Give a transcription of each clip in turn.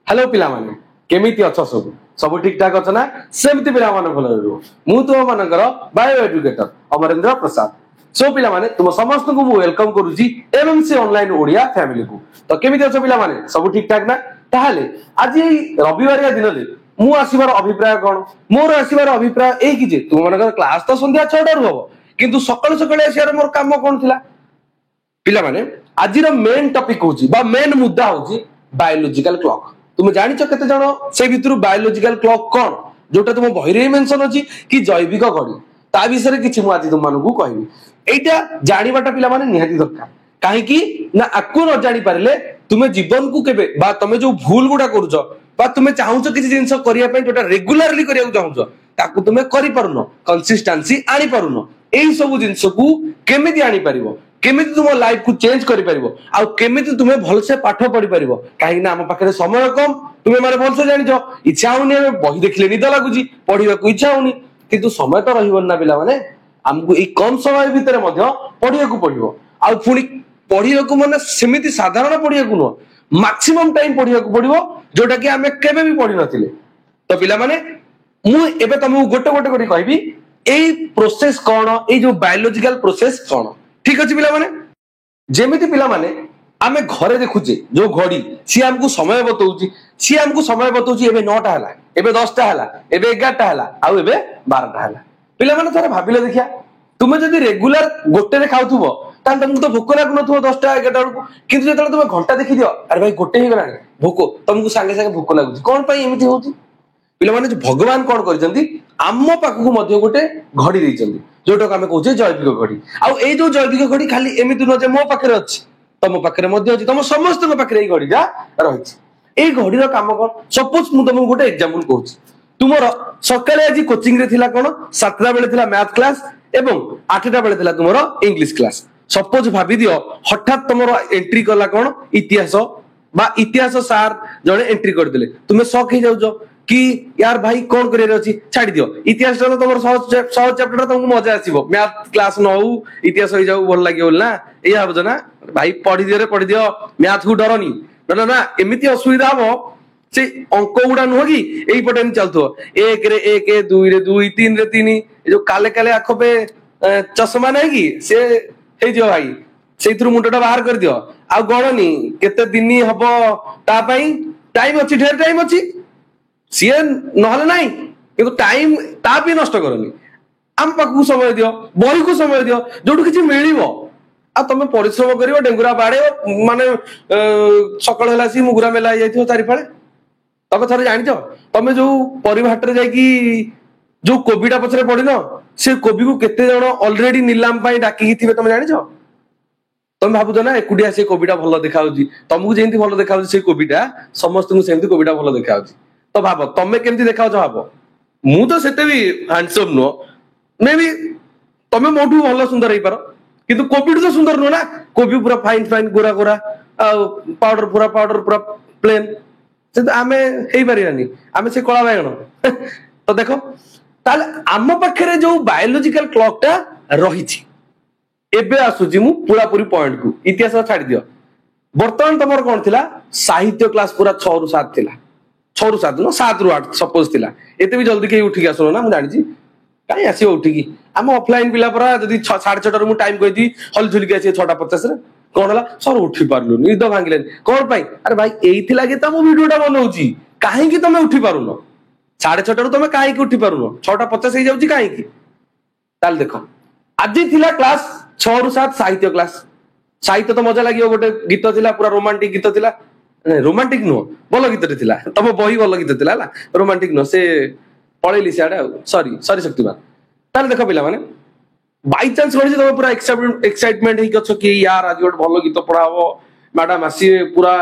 Hello पिला माने केमिति अछ सब सब ठीक ठाक अछ ना सेमति पिला माने भलो रहू मु तो मानकर बायो एजुकेटर अमरेंद्र प्रसाद सो पिला माने तुम समस्त को मु वेलकम करूची एमएमसी ऑनलाइन ओडिया फैमिली को तो केमिति अछ पिला माने सब ठीक ठाक ना ताहाले आज रविवार दिन ले मु आसीबार अभिप्राय कोन मोर आसीबार अभिप्राय ए कि जे तुम मानकर क्लास तो संध्या 6 टा रु हो किंतु सकाळ सकाळ आसीबार मोर काम कोन थिला पिला माने आजिर मेन टॉपिक होची बा मेन मुद्दा होची बायोलॉजिकल क्लॉक तुम जानिछ केते जण से भितरु बायोलॉजिकल क्लॉक कोन जोटा तुम बहिरे मेंशन अछि कि जैविक घड़ी ता विषय किछि मु आज तुम मानकु कहबी एटा जानिबाटा पिला माने निहाती दरकार काहे कि ना आकु न जानि पारले तुमे जीवन को केबे बा तुमे जो भूल गुडा करूछ बा तुमे चाहुछ किछि जिंस करिया पय जोटा रेगुलरली करिया चाहुछ ताकू तुमे करि पारुनो कंसिस्टेंसी आनी पारुनो एई सब जिंस को केमिति आनी पारिबो केमिति तुम लाइफ को चेंज करि पारिबो आ केमिति तुमे भल से पाठ पढि पारिबो काहे ना हम पाखरे समय कम तुमे माने भल से जानिछो इच्छा होनी बही देखले निद लागुची पढिबा को इच्छा होनी किंतु समय तो रहिबन ना पिला माने हमको ई कम समय भितर मध्य पढिया को पडिबो आ पुनी पढिया को माने सेमिति साधारण पढिया को न मैक्सिमम टाइम पढिया को पडिबो जोटा कि हमें केबे भी पढि नथिले तो पिला माने मु एबे तुमको गोटे गोटे करी कहबी एई प्रोसेस कोन एई जो बायोलॉजिकल प्रोसेस कोन ठीक अछि पिला माने जेमिति पिला माने आमे घरे देखुचे जो घड़ी सी हमको समय बतौची सी हमको समय बतौची एबे 9 टा हला एबे 10 टा हला एबे 11 टा हला आ एबे 12 टा हला पिला माने थोड़ा भाबिले देखिया तुमे जदी रेगुलर गोटे रे खाउथुबो तान तुमको तो भोक लागु नथुबो 10 टा 11 टा किंतु जेतले तुमे घंटा देखि दियो अरे भाई गोटे ही गलानी भोक तुमको संगे संगे भोक लागुची कोन पई एमिति होउची पिला माने जो भगवान कोन करजंती आम्मो पाखु मध्य गोटे घड़ी दैचंती जोटा को आमे कहूचे जैविक घड़ी आ ए जो जैविक घड़ी खाली एमिति न जे मो पाखरे अछि तम पाखरे मध्य अछि तम समस्त को पाखरे ए घड़ी जा रहिछि ए घड़ी रो काम कोन सपोज मु तुमको गोटे एग्जांपल कहूची तुमरो सकाळे आज कोचिंग रे थिला कोन 7टा बेले थिला मैथ क्लास एवं 8टा बेले थिला तुमरो इंग्लिश क्लास सपोज भाबी दियो हठात तुमरो एंट्री कला कोन इतिहास बा इतिहास सार जणे एंट्री कर देले तुमे शॉक हे जाउजो कि यार भाई कौन करे अछि छाडी दियो इतिहास तो तमर सहज चैप्टर तुमको मजा आसीबो मैथ क्लास न हो इतिहास होई जाऊ भल लागियो ना एया हबो ना भाई पढी दियो मैथ को डरनी ना ना एमिति असुविधा हबो से अंक गुडा न होगी एई पटे हम चलतो 1 रे 1 2 रे 2 3 रे 3 ए जो काले काले आखो पे चश्मा नै की से हे जो भाई सेइथरु मुंडटा बाहर कर दियो आ गणनी केते दिन हबो ता पई टाइम अछि ढेर टाइम अछि सीए नहले नाही किंतु टाइम ता भी नष्ट करनी आम पाखु समय दियो बही को समय दियो जोटु किछि मिलिबो आ तमे परिश्रम करिवो डेंगुरा बाडे माने सकाळ होला सी मुगुरा मेला जाइथियो चारि फाळे तबे थरे जानिछो तमे जो परिभाट रे जाई कि जो कोविडा पछरे पडिनो से कोबी को केते जण ऑलरेडी नीलाम पई डाकी थिबे तमे जानिछो तमे भाबुतो ना एकुडिया से कोविडा भलो देखाउची तमकु जेंति भलो देखाउची से कोविडा समस्त को सेंति कोविडा भलो देखाउची तो भाबो तमे केमति देखाउछ भाबो मु तो सेते भी हैंडसम नो मे बी तमे मोटू भलो सुंदर हेई पारो किंतु कोविड तो सुंदर नो ना कोबी पूरा fine fine Gora Gora powder पूरा प्लेन से आमे हेई पारियानी आमे से कळा बायगण तो देखो ताले आम पाखरे जो बायोलॉजिकल क्लॉक टा रहिछि एबे आसुजी मु पूरा पूरी पॉइंट को इतिहास छाडी दियो वर्तमान तमर कोन थिला साहित्य क्लास पूरा 6 रु 7 थिला 6 रु 7 न 7 रु 8 सपोज थिला एते भी जल्दी के उठी के आसलो ना मु जानि छी काई आसी उठी की हम ऑफलाइन पिला परा जदी 6:30 रु मु टाइम कहि दी हल झुल के आसी 6:50 रे कोन हला सर उठी पारलु निद भांगिले कोन पई अरे भाई एइथि लागे त मु वीडियोटा बनौची काहे की तमे उठी पारुनो 6:30 रु तमे काहे की उठी पारुनो 6:50 हे जाउची काहे की ताल देखो आज थिला क्लास 6 रु 7 साहित्य क्लास साहित्य तो मजा लागियो गोटे गीत थिला पूरा रोमांटिक गीत थिला रोमांटिक नो भल गीत थिला तम बही भल गीत थिला हला रोमांटिक नो से पळेली सियाडे सॉरी शक्तिमान ताले देखो पिला माने बाय चांस गडी तम पूरा एक्साइटमेंट हे कछ कि यार आज गोटे भल गीत पढावो मैडम आसी पूरा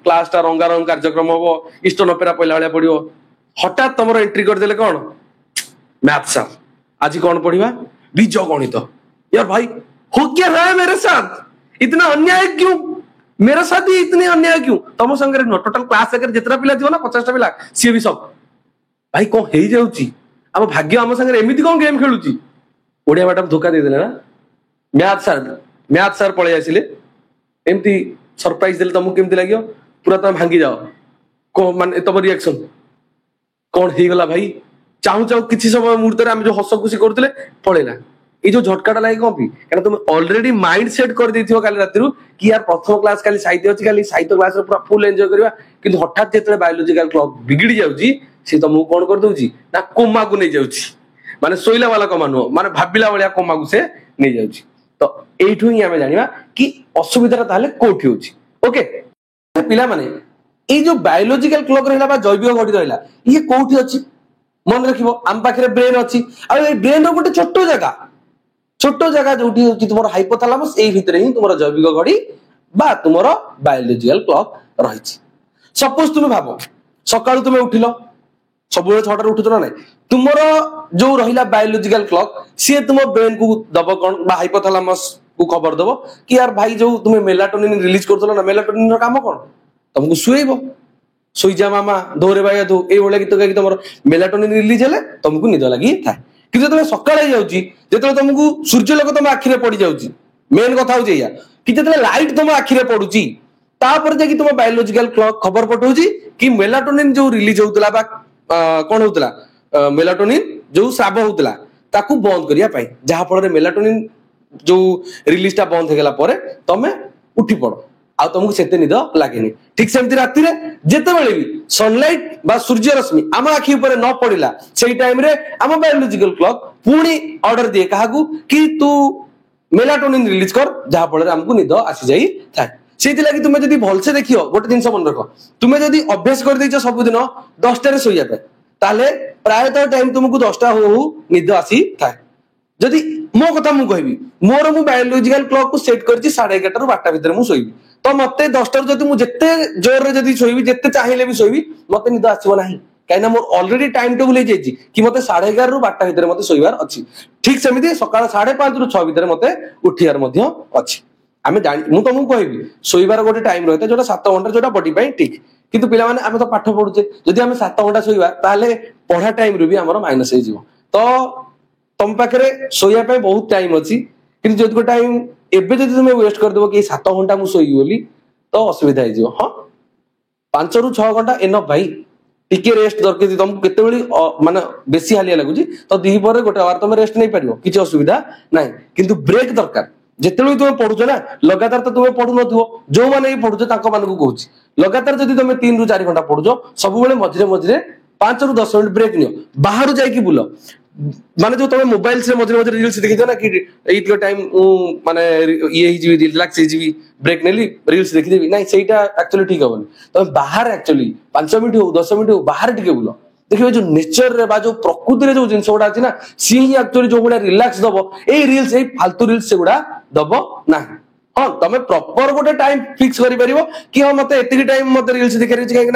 क्लास ता रंगारंग कार्यक्रम होबो इष्ट नपेरा पहिला वाला पडियो हठात तमरो एंट्री कर देले कोन मैथ सर आज कोन पढिबा बीज गणित यार भाई हो क्या रहा है मेरे साथ इतना अन्याय क्यों मेरे साथ ही इतने अन्याय क्यों तम संगे नो टोटल क्लास अगर जितना पिला थियो ना 50 टा पिला सी भी सब भाई कोन हेई जाउची हम भाग्य हम संगे एमिति कोन गेम खेलुची ओडिया मैडम धोखा दे देले ना मैथ सर पळे आसिले एमती सरप्राइज देले तमु केमती लागियो पूरा तम भांगी जाओ माने तुम रिएक्शन कौन हो गला भाई चाहू चाहू किसी समय मुहूर्त आम जो हस खुशी करते पड़ेगा ये जो झटकाटा लगे कौन क्या तुम ऑलरेडी माइंड सेट कर देथियो काली राति कि यार प्रथम क्लास काली साहित्य अच्छी काली साहित्य क्लास पूरा फुल एंजॉय करवा कि हठात जो बायोलॉजिकल क्लॉक बिगड़ी जाऊँगी सी तुमको कौन कर दूची ना कोमा को नहीं जाऊँगी माने शोला वाला कमा नुह माने भाविला भाया कोमा को से नहीं जाऊँगी तो यू ही आम जाना कि असुविधा ताले कोठी होची ओके पिला माने ये जो बायोलॉजिकल क्लॉक रहा जैविक घड़ी रहा ये कोठी अच्छी मन रखिबो आम पाखे ब्रेन अच्छी ब्रेन रो गोटे छोट जगह जो तुम हाइपोथालामस यही भितर ही तुम जैविक घड़ी बा तुम बायोलॉजिकल क्लॉक रही सपोज तुम भाव सकाळु तुम उठिल सब 6 उठुच ना तुम जो रहा बायोलॉजिकल क्लॉक सी तुम ब्रेन को दब कौन हाइपोथालामस को खबर दब कि यार भाई जो तुम मेलाटोनिन रिलीज कर ना मेलाटोनिन काम कौन तुमको शुएब शोजा मामा धोरे भाई धो ये गीत गाई तुम मेलाटोनिन रिलीज है तुमको निद लगी था कि जो सकाल जो तुमको सूर्यलोक तुम आखिरे पड़ जाऊँगी मेन कथा हूँ कि जो लाइट तुम आखिरे पड़ुची तापर तुम बायोलॉजिकल क्लॉक खबर पठाऊँ कि मेलाटोनिन जो रिलीज होता कौन होता मेलाटोनिन जो स्राव होता ताकू बंद करने जहाँफल मेलाटोनिन जो रिलीज टा बंद होगला तुम उठी पड़ आ तुमको सेते निद लगे ठीक सेमती राति जिते भी सनलाइट बा सूर्य रश्मि आम आखि ऊपर न पड़ा से टाइम रे आम बायोलॉजिकल क्लॉक पुणी ऑर्डर दिए क्या कि तू मेलाटोनिन रिलीज कर जहाँफल आमको निद आसी जाई थाए से तुम्हें जब भलसे देख गोटे जिन मन रख तुम्हें जब अभ्यास कर देछ सबुदिन 10टार शोया ताले प्रायतः टाइम तुमको 10टा हो निद आसी थाए जदि मो कथा मु कहबी मोर मु बायोलॉजिकल क्लॉक को सेट करछि 11:30 ରୁ 12ଟା भितर मु सोइबी तो मते 10टा जदि मु जेते जोर रे जदि सोइबी जेते चाहिले भी सोइबी मते निद आसीबो नाही काइना मोर ऑलरेडी टाइम टेबल हे जेछि कि मते 11:30 ରୁ 12ଟା भितर मते सोइबार अछि ठीक सेमिति सकाळ 5:30 ରୁ 6 भितर मते उठियार मध्य अछि आमे जानि मु तुमको कहबी सोइबार गोटे टाइम रहते जोटा 7 घंटा जोटा बॉडी पई ठीक किंतु पिला माने आमे तो पाठ पढुचे जदि आमे 7 घंटा सोइबा ताले पढा टाइम रे भी हमर माइनस हे जिवो तो तुम पाखे शोया बहुत टाइम अच्छी कि जो टाइम एवं जब तुम वेस्ट करदेव कि 7 घंटा मुझे शोइबी बोली तो असुविधा हो हाँ 5 ରୁ 6 घंटा एनफ भाई टिके रेस्ट दरकार तुमको केत माने बेसी हालिया लगुच तो दी पर गोटे आवर तुम रेस्ट नहीं पार किसी असुविधा ना कि ब्रेक दरकार जिते भी तुम पढ़ुच ना लगातार तो तुम्हें पढ़ु न जो मैंने पढ़ुच कहूँ लगातार जब तुम 3 ରୁ 4 घंटा पढ़ुच सब मझे मझे 5 ରୁ 10 मिनट ब्रेक नियो बाहर जाइए बुल माने जो तुम मोबाइल से मझे मझे रील्स देखी ना कि ये टाइम माने ये रिलैक्स ब्रेक नेली रील्स देखीदेवी ना सेटा एक्चुअली ठीक हेनी तुम बाहर एक्चुअली 5 मिनट हो 10 मिनट हो बाहर टिके बुल देखिए जो नेचर रे बा जो प्रकृति रे जो जिनस गुड़ा अच्छी ना सी ही एक्चुअली जो गुड़ा रिलैक्स दब ए रील्स ए फालतू रील्स से गुड़ा दब ना हाँ तुम प्रॉपर गोटे टाइम फिक्स कर कि हाँ मत एति टाइम मत रील्स देखा कहीं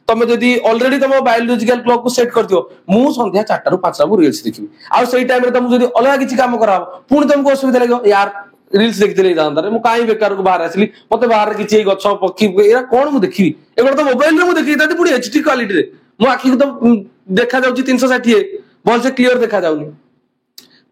तुम जदि ऑलरेडी तुम बायोलॉजिकल क्लॉक को सेट कर दियो मु संध्या 4टा ରୁ 5ଟା को रील्स देखी आ सेई टाइम रे तुम जदि अलग किसी काम करा पुणी तुमको असुविधा लगे यार रील्स देखते जाता मु कहीं बेकार को बाहर आसली मत बाहर किसी गछ पक्षी एरा कौन मुझे देखी एगुड़ा तो मोबाइल रे मुझे देखी पुणी एचडी क्वालिटी रे मो आखि को तो देखा जाउची 360 भल से क्लियर देखा जाउनी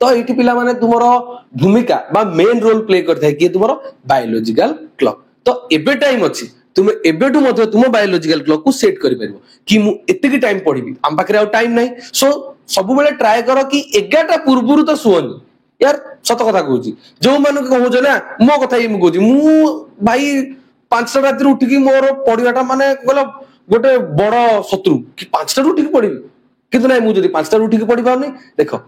तो ये पिला माने तुमर भूमिका बा मेन रोल प्ले करथाय कि तुमर बायोलॉजिकल क्लॉक तो एबे टाइम अछि तुम एबेटू मध्य तुम बायोलॉजिकल क्लॉक को सेट करि परबो कि मु एतिकी टाइम पढिबी हम पाखरे आ टाइम नाही सो सब बेले ट्राई करो कि 11टा पूर्वरु तो सुओनी यार सत कथा कहूची जो मान कहूछ ना मो कथा ही कहूची मु भाई 5टा राति उठिकी मोर पढियाटा माने गला गोटे बड़ शत्रु कि 5टा उठिकी पढिबी किंतु नाही मु जदी 5टा उठिकी पढि पाउनी देखो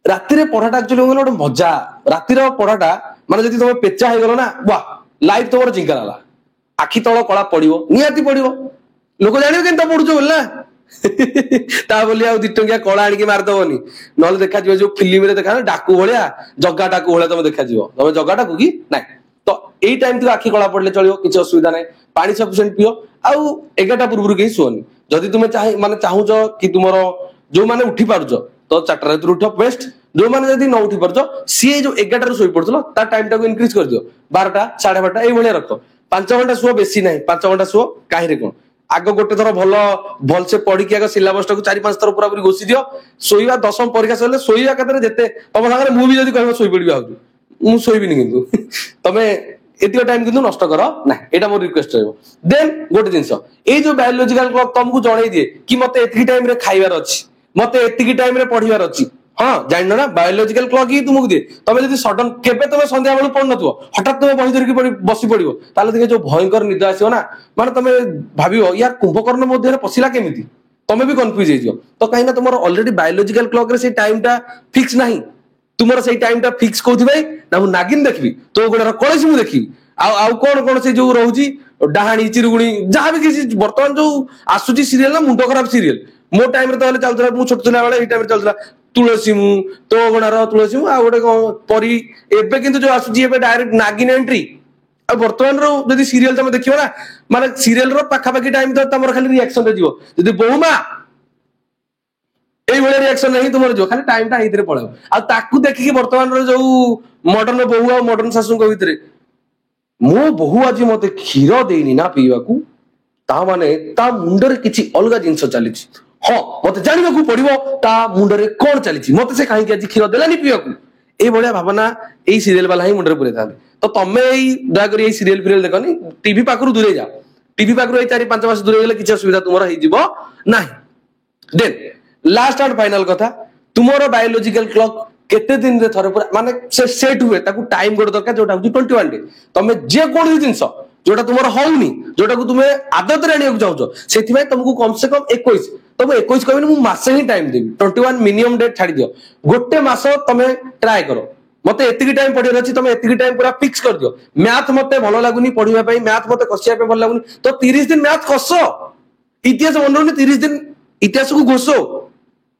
राति पढ़ाटा एक्चुअली गोटे मजा रातिर पढ़ाटा माने जदि तुम पेचा हो गल ना वाह लाइफ तुम चिंका लाला आखि तल कला पड़ो निहाती पड़ो लोक जान के पढ़ुच बोल ना ता बोली आ 2 टंकिया कला आनिक मारदबनी ना देखा जो फिल्म रे देखा डाकू भाया जगा डाकू भाया तुम देखा तुम जगा डाकू कि ना तो यही टाइम तक आखि कला पड़े चलो किसी असुविधा ना पानी सफिशिएंट पियो आउ 11टा पूर्व कहीं शुअनी जदि तुम माने चाहूच कि तुम जो मैंने उठी पारुच तो 4टा रात उठ बेस्ट जो मैंने जब न उठी पार सी जो 11टा ରୁ ଶୋଇ ପଡୁଥିଲ ତା टाइम टाक इनक्रीज कर दियो 12टा 12:30 ये रख 5 घंटा शुଅ बेसी ना 5 घंटा शुଅ कहीं कौन आग गोटे थर भल से पढ़ी आग सिलेबस टाक 4-5 थर पूरा पूरी घोषी दियो शोवा 10वीं परीक्षा सर शोवा कतरे जिते तुम सागर मुझे जब कह शोई पड़ी भाव मुझे शोबनी कि तुम एतिक टाइम किंतु नष्ट कर ना एटा मोर रिक्वेस्ट रहबो देन गोटे जिंस ए जो बायोलॉजिकल क्लॉक तुमको जणै दिए कि मते एतिक टाइम रे खाइबार अछि मते एतिक टाइम रे पढिबार अछि हाँ जान ना बायोलॉजिकल क्लॉक ही तुमको दिए तमे जदी सडन केबे तमे संध्या बेलू पढ नथुओ हठात तमे बही धरि के बसी पड़िबो ताले देखे जो भयंकर निद आसीओ ना माने तमे भाबियो यार कुंभकर्ण मध्ये रे पसिला केमिति तमे भी कंफ्यूज हेजियो तो काहे ना तुमरो ऑलरेडी बायोलॉजिकल क्लॉक रे से टाइम टा फिक्स नाही तुमरो से टाइम टा फिक्स कोथि भाई ना नागिन देखबी तो गोडर कळसी मु देखबी आउ कोन कोन से जो रहउची डाहाणी चिरुगुणी जहां भी किसी वर्तमान जो आसुची सीरियल ना मुंडो खराब सीरियल मो टाइम रे तो चलतला मु छोट छला बेले ए टाइम रे चलतला तुलसी मु तो गणार तुलसी मु आ गोटे परी एबे किंतु जो आसुची एबे डायरेक्ट नागिन एंट्री आ वर्तमान रो जदी सीरियल तमे देखियो ना माने सीरियल रो पाखा पाखी टाइम तो तमर खाली रिएक्शन रे जिवो जदी बहुमा एई भले रिएक्शन नहीं तुमर जो खाली टाइम टा हितरे पळेबो आ ताकू देखि कि वर्तमान रो जो मॉडर्न बहु आ मॉडर्न सासु को भितरे मो बहु आज मते क्षीर देनी ना पीवाकू ता माने ता मुंडरे किछि अलगा जिंस चली हाँ मते जानिबाकू पड़िबो ता मुंडरे कोन चली मते से काहे कि आज क्षीर देलानी पीवाकू ए भलिया भावना एई सीरियल वाला ही मुंडरे पुरे थाते तो तमे एई दया करी एई सीरियल फिरियल देखनी टीवी पाखरु दूरे जा टीवी पाखरु एई 4-5 मास दूरे गेले किछि असुविधा तुमरा हे जिवो नाही देन लास्ट एंड फाइनल कथा तुमरो बायोलॉजिकल क्लॉक केते दिन रे थरे पूरा माने से सेट हुए ताकू टाइम गोड दरकार जोटा होची 21 डे तमे जे कोन जिंस जोटा तुमरो होउनी जोटा को तुमे आदत रे आनियो जाउछो सेति भाई तुमको कम से कम 21 तमे 21 कहबिन मु मासे ही टाइम देबी 21 मिनिमम डेट छाडी दियो गोटे मास तमे ट्राई करो मते एतिकी टाइम पढियर अछि तमे एतिकी टाइम पूरा फिक्स कर दियो मैथ मते भलो लागुनी पढिबा पई मैथ मते कसिया पे भलो लागुनी तो 30 दिन मैथ कसो इतिहास मन रहउनी 30 दिन इतिहास को घोषो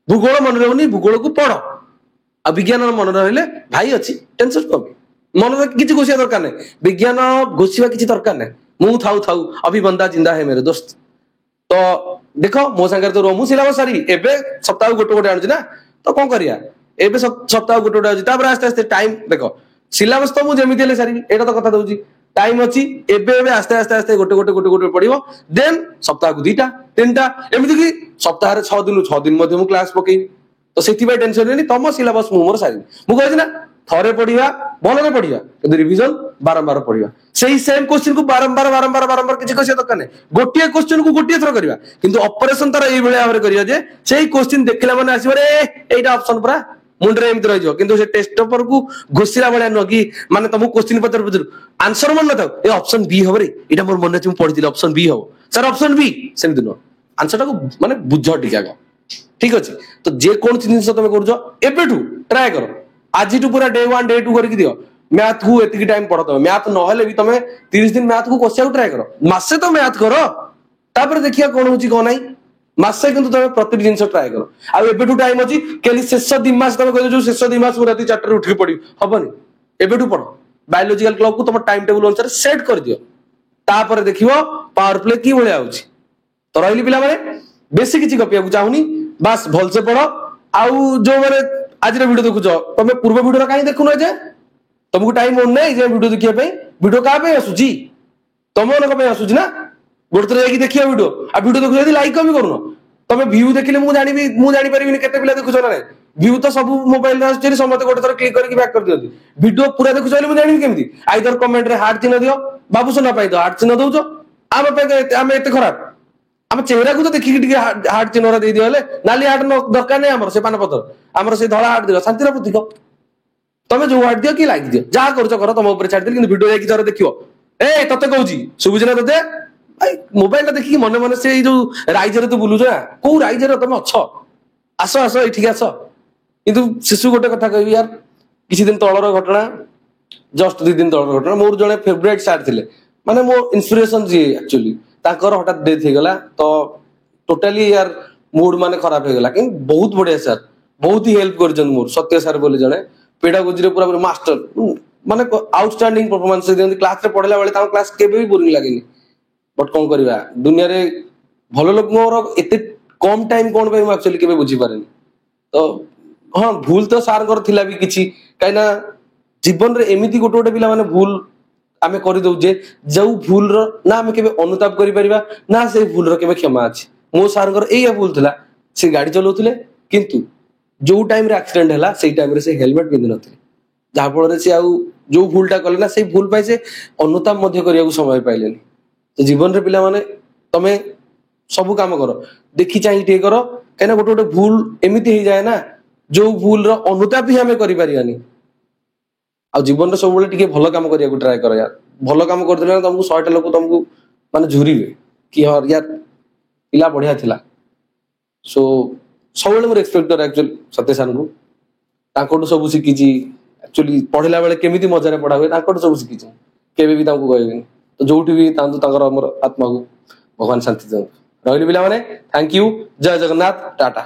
भूगोल मन रहउनी भूगोल को पढो आ विज्ञान मन रहिले भाई अछि टेंशन कम मन रे किछि घोषिया दरकार नै विज्ञान घोषिबा किछि दरकार नै मु थाउ थाउ अभी बंदा जिंदा है मेरे दोस्त तो देखो मो संगे तो रोमु सिलेबस सारी एबे सप्ताह गोटे गोटे आनछि ना तो कोन करिया एबे सप्ताह गोटे गोटे आछि तापर आस्ते आस्ते टाइम देखो सिलेबस तो मु जेमिति ले सारी एटा तो कथा दउछि टाइम अछि एबे एबे आस्ते आस्ते आस्ते गोटे गोटे गोटे गोटे पढिबो देन सप्ताह को 2टा 3टा एमिति कि सप्ताह रे 6 दिन मध्ये मु क्लास पकई तो सेति बाय टेंशन नै तम सिलेबस मु मोर सारी मु कहै ना थरे पढिया भलो रे पढिया किंतु रिवीजन बारंबार पढिया सेही सेम क्वेश्चन को बारंबार किछि कसिया दरकार नै गोटिए क्वेश्चन को गोटिए थर करिवा किंतु ऑपरेशन तार एई बेले आवर करिया जे सेही क्वेश्चन देखला माने आसीबो रे एटा ऑप्शन पूरा मुंडरे एमति रहि जो किंतु से टेस्ट पेपर को घोषिला बळा न कि माने तुम क्वेश्चन पत्र आंसर मन न था ए ऑप्शन बी हबरे एटा मोर मन अछि पढिथिले ऑप्शन बी हो सर ऑप्शन बी सेम दिनो आंसर को माने बुझ टिका ठीक अछि तो जे कोन जिंस तमे करजो एबेठू ट्राई करो आज टू पूरा डे 1 डे 2 करके दियो मैथ को एतिकी टाइम पढतो मैथ न होले भी तमे 30 दिन मैथ को कोसिया ट्राई करो मासे तो मैथ करो तापर देखिया कोन होची कोन नाही मासे किंतु तमे प्रति जिंस ट्राई करो आ एबेठू टाइम अछि केली शेष 2 मास तमे कहजो जो शेष 2 मास पूरा 4 रे उठी पड़ी हबनी एबेठू पढो बायोलॉजिकल क्लॉक को तम टाइम टेबल अनुसार सेट कर दियो तापर देखियो पावर प्ले की भले आउची तो रहली पिला माने बेसी किछि कपिया को चाहुनी बस भल से पढो आउ जो माने आज रे वीडियो देखुछो तमे पूर्व वीडियो काई देखुनो जे तुमको टाइम होन नै जे वीडियो देखिया पे वीडियो का पे आसुची तुम मन पे आसुची ना गोटे जाई देखिया वीडियो आ वीडियो देखु जदी लाइक कमी करूनो तमे व्यू देखिले मु जानि परिबिनी केते पिला देखुछो ना व्यू तो सब मोबाइल रे आसुची समते गोटे थर क्लिक करके बैक कर दियौ वीडियो पूरा देखुछो ले मु जानि केमति आइदर कमेंट रे हार्ट चिन्ह दियो बाबू सुना पाई दो हार्ट चिन्ह दउछो आमे पे आमे एते खराब आम चेहरा को तो देखिक हार्ट चिन्ह दे दियो ले नाली हार्ट दरकार नै हमर से पान पत्र हमर से धला हार्ट दियो शांति प्रतीक तमे जो हार्ट दियो कि लाइक दियो जा करछो करो तम ऊपर छाड़ दे कि वीडियो देखि जरा देखियो ए तते कहूची सुबुज ना तते भाई मोबाइल ला देखि मन मन से जो राइजर तो बुलुछ ना को राइजर तमे अछो आसो आसो एठी आसो किंतु शिशु गोटे कथा कहबी यार किछि दिन तळर घटना जस्ट 2 दिन तळर घटना मोर जने फेवरेट सार थिले माने मो इंस्पिरेशन जी एक्चुअली ताकर हठात डेथ हे गला तो टोटली यार मूड माने खराब हे गला कि बहुत बढ़िया सर बहुत ही हेल्प करजन मोर सत्य सर बोले जने पेडागोजी रे पूरा मास्टर माने आउटस्टैंडिंग परफॉर्मेंस देन क्लास रे पढला बेले ता क्लास केबे भी बोरिंग लागेनी बट कोन करबा दुनिया रे भलो लोक मोर एते कम टाइम कोन पे एक्चुअली केबे बुझी पारेनी तो हां भूल तो सार कर थिला भी किछि काइना जीवन रे एमिति गोटे गोटे पिला माने भूल आमे करि दउ जे जो भूल रो ना आमे केबे अनुताप करि परिबा ना से भूल रो केबे क्षमा अछि मो सार कर एया भूल थिला से गाड़ी चलौथिले किंतु जो टाइम रे एक्सीडेंट हला सेही टाइम रे से हेलमेट पिंदि नथिले जा फल रे से आउ जो भूलटा कले ना से भूल पाई से अनुताप मध्य करिया समय पाइले तो जीवन रे पिला माने तमे सब काम कर देखी चाहिए टे कर कहीं गोटे गोटे भूल एमती हो जाए ना जो भूल रो अनुताप भी आम करें आ जीवन सब भल काम करने ट्राए कर यार भल काम कर तुमको 100टा लोग तुमको माने झुरिबे कि हाँ यार पिला बढ़िया थिला सो सब मुझे एक्सपेक्ट कर एक्चुअली सत्य सर को सब शिखी एक्चुअली पढ़ला बेले केमी मजारे पढ़ा हुए सब शिखी केवे भी कहबी तो जो भी आत्मा को भगवान शांति दिखाते रही पिला थैंक यू जय जगन्नाथ टाटा।